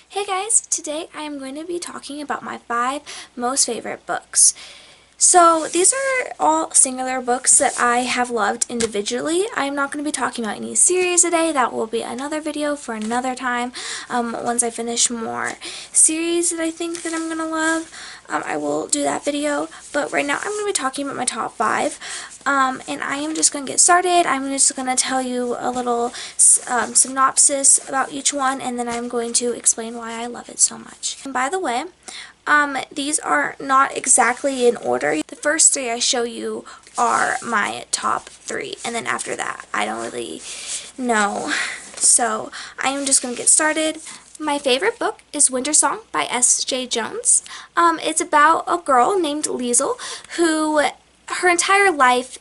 Hey guys, today I am going to be talking about my 5 most favorite books. So these are all singular books that I have loved individually. I'm not going to be talking about any series today. That will be another video for another time. Once I finish more series that I think that I'm going to love, I will do that video. But right now I'm going to be talking about my top 5. And I am just going to get started. I'm just going to tell you a little synopsis about each one, and then I'm going to explain why I love it so much. And by the way, these are not exactly in order. The first 3 I show you are my top 3, and then after that, I don't really know. So I am just going to get started. My favorite book is Winter Song by S.J. Jones. It's about a girl named Liesel who, her entire life,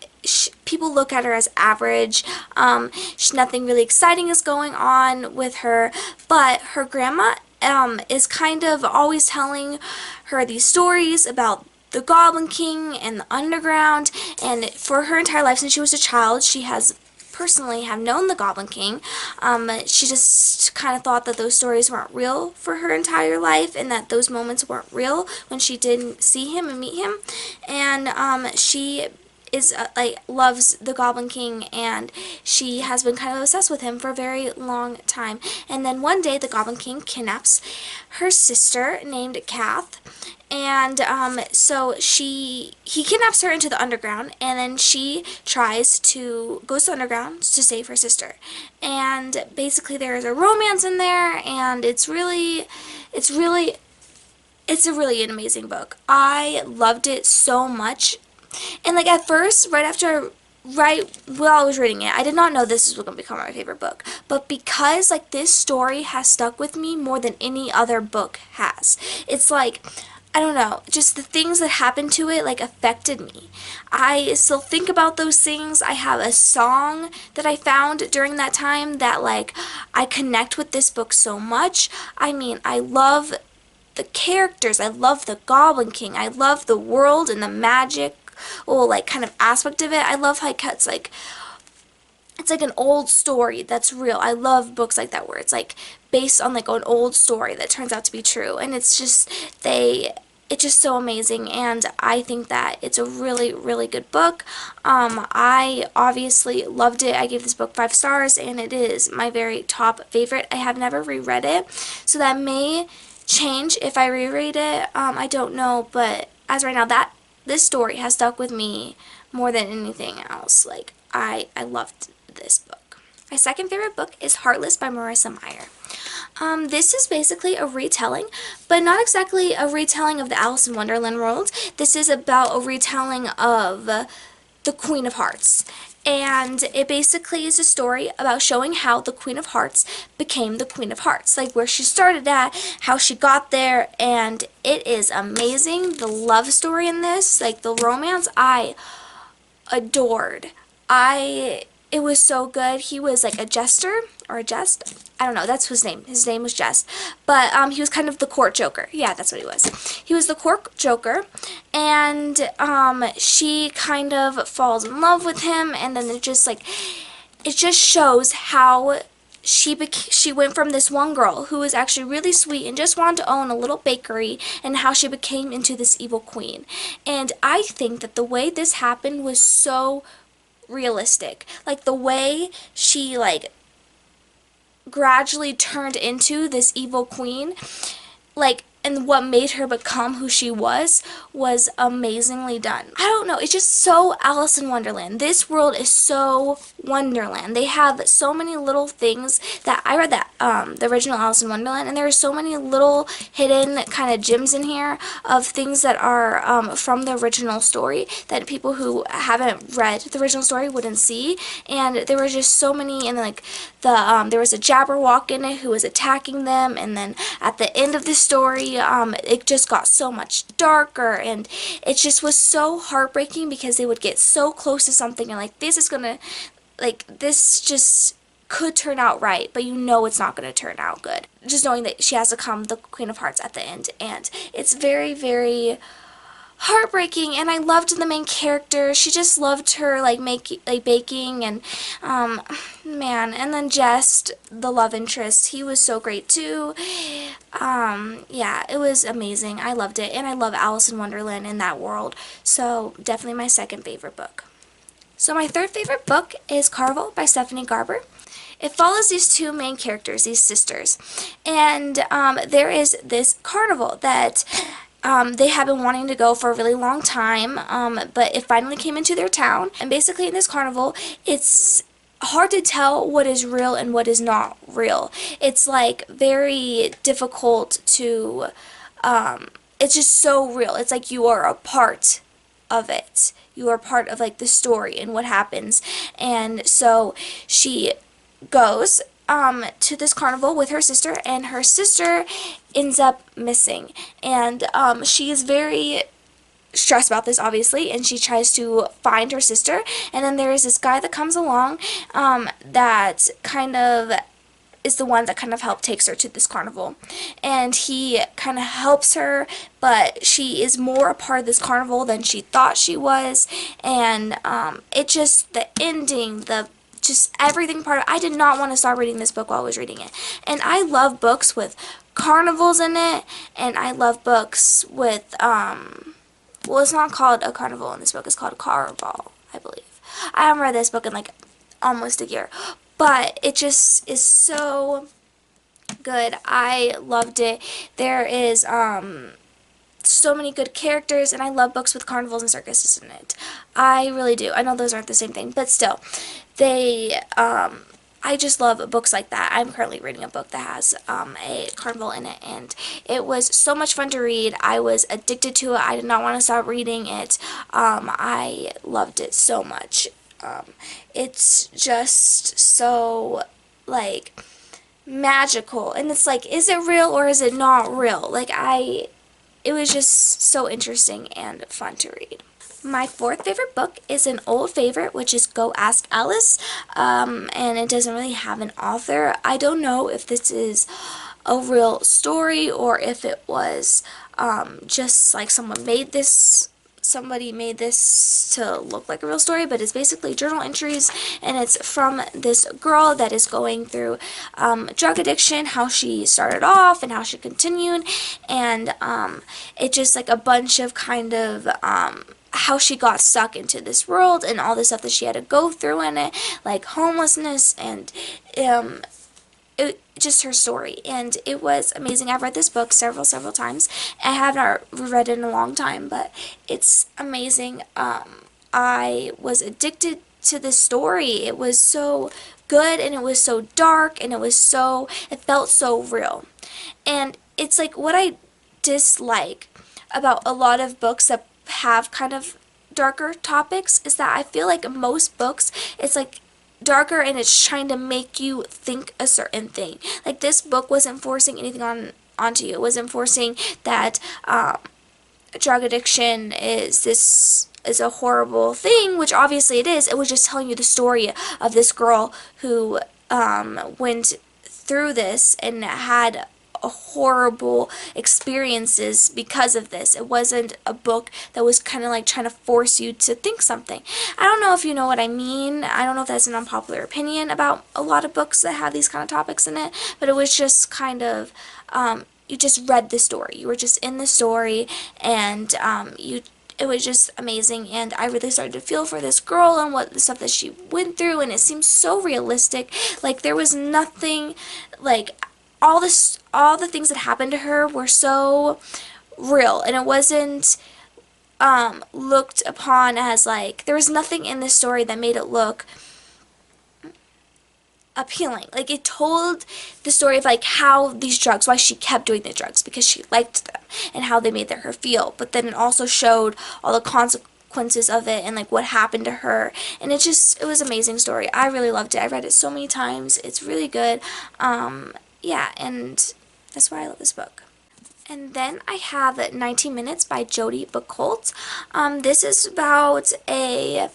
people look at her as average. Nothing really exciting is going on with her, but her grandma is kind of always telling her these stories about the Goblin King and the underground, and for her entire life since she was a child, she has personally have known the Goblin King. She just kind of thought that those stories weren't real for her entire life, and that those moments weren't real when she didn't see him and meet him. And she is loves the Goblin King, and she has been kind of obsessed with him for a very long time. And then one day the Goblin King kidnaps her sister named Kath, and so he kidnaps her into the underground, and then she goes to the underground to save her sister. And basically there is a romance in there, and it's a really an amazing book. I loved it so much. And at first, right while I was reading it, I did not know this was going to become my favorite book. But because this story has stuck with me more than any other book has. It's I don't know, just the things that happened to it affected me. I still think about those things. I have a song that I found during that time that I connect with this book so much. I mean, I love the characters. I love the Goblin King. I love the world and the magic kind of aspect of it. I love how it's an old story that's real. I love books like that where it's based on an old story that turns out to be true, and it's just so amazing, and I think that it's a really, really good book. I obviously loved it. I gave this book 5 stars, and it is my very top favorite. I have never reread it, so that may change if I reread it. I don't know, but as right now, this story has stuck with me more than anything else. I loved this book. My second favorite book is Heartless by Marissa Meyer. This is basically a retelling, but not exactly a retelling of the Alice in Wonderland world. This is about a retelling of the Queen of Hearts. And it basically is a story about showing how the Queen of Hearts became the Queen of Hearts. Where she started at, how she got there, and it is amazing. The love story in this, the romance, I adored. It was so good. He was a jester, or a jest. I don't know, that's his name. His name was Jest. But he was kind of the court joker. Yeah, that's what he was. He was the court joker, and she kind of falls in love with him, and then it just shows how she went from this one girl who was actually really sweet and just wanted to own a little bakery, and how she became into this evil queen. And I think that the way this happened was so realistic. The way she gradually turned into this evil queen, and what made her become who she was amazingly done. I don't know, it's just so Alice in Wonderland. This world is so Wonderland. They have so many little things that I read the original Alice in Wonderland, and there are so many little hidden kind of gems in here of things that are from the original story that people who haven't read the original story wouldn't see. And there were just so many, and there was a Jabberwock in it who was attacking them, and then at the end of the story, it just got so much darker, and it just was so heartbreaking because they would get so close to something, and this just could turn out right, but it's not going to turn out good. Just knowing that she has to become the Queen of Hearts at the end, and it's very, very heartbreaking. And I loved the main character. She just loved her baking, and man, and then Jest, the love interest, he was so great too. yeah, it was amazing. I loved it, and I love Alice in Wonderland in that world, so definitely my second favorite book. So my third favorite book is Carville by Stephanie Garber. It follows these two main characters, these sisters, and there is this carnival that they have been wanting to go for a really long time, but it finally came into their town. And basically in this carnival, it's hard to tell what is real and what is not real. It's like very difficult to, it's just so real. It's like you are a part of it. You are part of like the story and what happens. And so she goes to this carnival with her sister, and her sister ends up missing. And she is very stressed about this, obviously, and she tries to find her sister. And then there is this guy that comes along that kind of is the one that kind of takes her to this carnival, and he kind of helps her, but she is more a part of this carnival than she thought she was. And it just, the ending, the just everything part of it, I did not want to stop reading this book while I was reading it. And I love books with carnivals in it, and I love books with well, it's not called a carnival in this book, it's called Carville, I believe. I haven't read this book in like almost a year, but it just is so good. I loved it. There is so many good characters, and I love books with carnivals and circuses in it. I really do. I know those aren't the same thing, but still, they I just love books like that. I'm currently reading a book that has a carnival in it, and it was so much fun to read. I was addicted to it. I did not want to stop reading it. I loved it so much. It's just so, like, magical, and it's like, is it real or is it not real? Like, it was just so interesting and fun to read. My fourth favorite book is an old favorite, which is Go Ask Alice, and it doesn't really have an author. I don't know if this is a real story or if it was just like somebody made this to look like a real story, but it's basically journal entries, and it's from this girl that is going through drug addiction, how she started off and how she continued, and it's just like a bunch of kind of how she got stuck into this world and all the stuff that she had to go through in it, like homelessness, and just her story. And it was amazing. I've read this book several times. I have not read it in a long time, but it's amazing. I was addicted to this story. It was so good, and it was so dark, and it felt so real. And it's like what I dislike about a lot of books that have kind of darker topics is that I feel like most books, it's like darker and it's trying to make you think a certain thing. Like, this book wasn't forcing anything onto you. It wasn't forcing that drug addiction is a horrible thing, which obviously it is. It was just telling you the story of this girl who went through this and had horrible experiences because of this. It wasn't a book that was kind of like trying to force you to think something. I don't know if you know what I mean. I don't know if that's an unpopular opinion about a lot of books that have these kind of topics in it, but it was just kind of, you just read the story. You were just in the story, and it was just amazing, and I really started to feel for this girl and what the stuff that she went through, and it seemed so realistic. Like, there was nothing, like, all the things that happened to her were so real, and it wasn't looked upon as, like, there was nothing in this story that made it look appealing. Like, it told the story of like how these drugs, why she kept doing the drugs, because she liked them, and how they made her feel. But then it also showed all the consequences of it, and like what happened to her, and it was an amazing story. I really loved it. I read it so many times. It's really good. Yeah, and that's why I love this book. And then I have 19 Minutes by Jodi Picoult. This is about a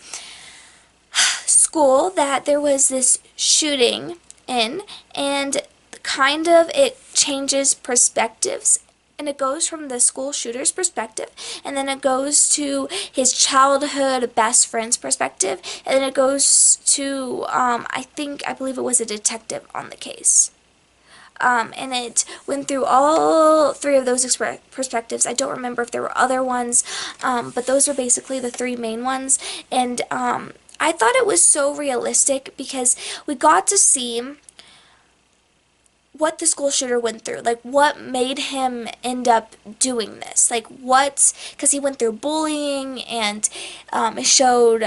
school that there was this shooting in, and kind of it changes perspectives, and it goes from the school shooter's perspective, and then it goes to his childhood best friend's perspective, and then it goes to I believe it was a detective on the case. and it went through all three of those perspectives. I don't remember if there were other ones, but those are basically the three main ones. And I thought it was so realistic because we got to see what the school shooter went through, like what made him end up doing this, like what, because he went through bullying, and it showed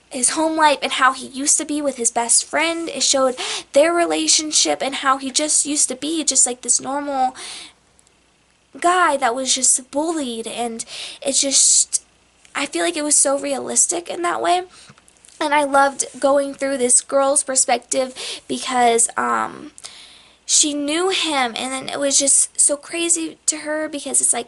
his home life and how he used to be with his best friend. It showed their relationship and how he just used to be just like this normal guy that was just bullied, and it just, I feel like it was so realistic in that way. And I loved going through this girl's perspective because she knew him, and then it was just so crazy to her because it's like,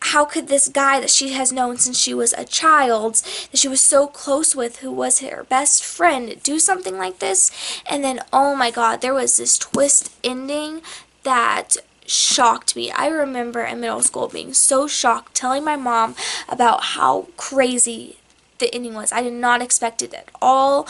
how could this guy that she has known since she was a child, that she was so close with, who was her best friend, do something like this? And then, oh my god, there was this twist ending that shocked me. I remember in middle school being so shocked, telling my mom about how crazy the ending was. I did not expect it at all.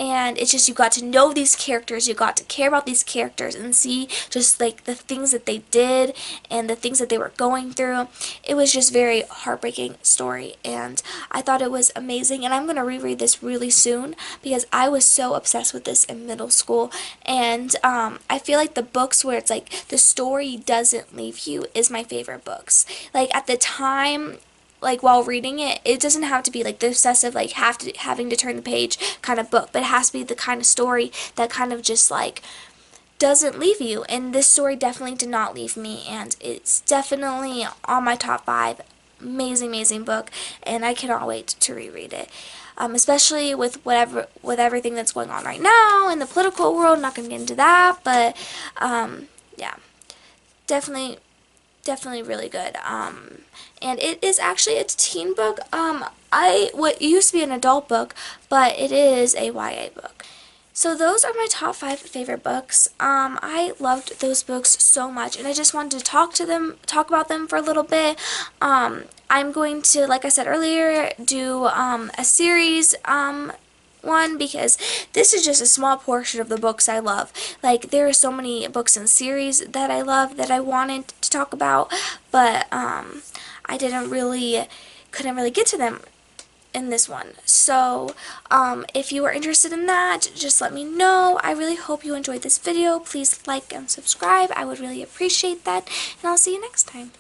And it's just, you got to know these characters, you got to care about these characters and see just like the things that they did and the things that they were going through. It was just very heartbreaking story, and I thought it was amazing, and I'm going to reread this really soon because I was so obsessed with this in middle school. And I feel like the books where it's like the story doesn't leave you is my favorite books. Like at the time, like while reading it, it doesn't have to be like the obsessive, like having to turn the page kind of book, but it has to be the kind of story that kind of just like doesn't leave you. And this story definitely did not leave me, and it's definitely on my top 5. Amazing book, and I cannot wait to reread it. Especially with everything that's going on right now in the political world. Not going to get into that, but yeah, definitely really good. And it is actually a teen book. What used to be an adult book, but it is a YA book. So those are my top 5 favorite books. I loved those books so much, and I just wanted to talk about them for a little bit. I'm going to, like I said earlier, do a series one, because this is just a small portion of the books I love. Like, there are so many books and series that I love that I wanted to talk about, but I couldn't really get to them in this one. So if you are interested in that, just let me know. I really hope you enjoyed this video. Please like and subscribe. I would really appreciate that, and I'll see you next time.